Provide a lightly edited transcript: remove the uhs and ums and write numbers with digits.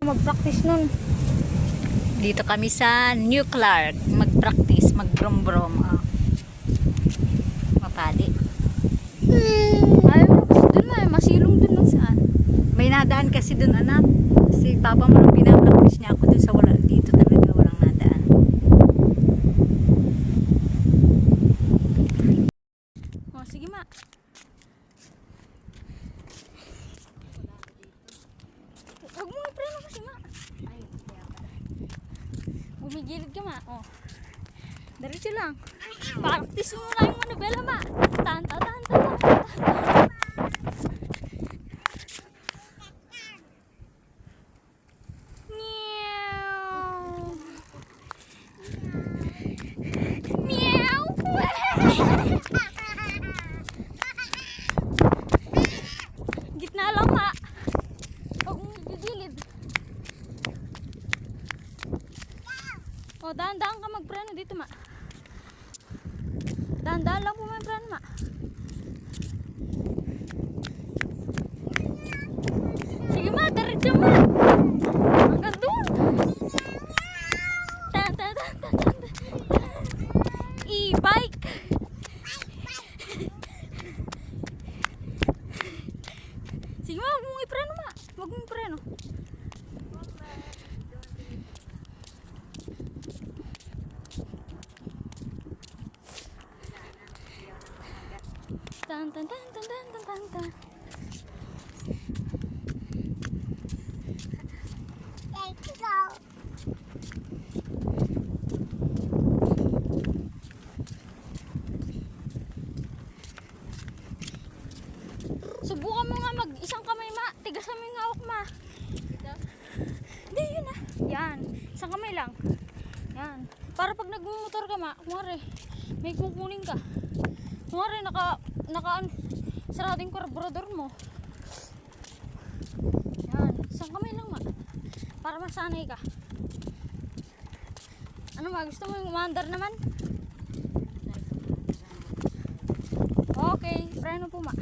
Mag-practice nun. Dito kami sa New Clark. Mag-practice, mag-brom-brom. Mapali. Ayaw na kasi dun na. Masilong dun na saan. May nadaan kasi dun, anak. Si Papa mo nang pinapractice niya ako dun sa wala. Dito talaga walang nadaan. Oh, sige ma. Huwag mo i-preno kasi ma. Bumigilid ka ma. Oh. Diretso lang. Practice mo na yung manubela ma. Tanta, tanta, tanta. Meow. Meow. Gitna lang ma. Huwag mong gigilid. O, dahan-dahan ka magpreno dito ma. Dahan-dahan lang po may preno ma. Sige ma, diretso ma. Hanggang doon. Tan, tan, tan, tan, tan. E-bike. Sige ma, huwag mong i-preno ma. Huwag mong i-preno. Tan tan tan tan tan tan tan tan. Subukan mo nga mag isang kamay ma. Tigasan mo yung hawak ma. Hindi, yun ah. Yan. Isang kamay lang. Yan. Para pag nagmumotor ka ma, kumari, may kukunin ka. Kumari, sarado yung karburador mo. Yan. Isang kamay lang ma. Para masanay ka. Ano ma? Gusto mo yung umandar naman? Okay. Preno po ma.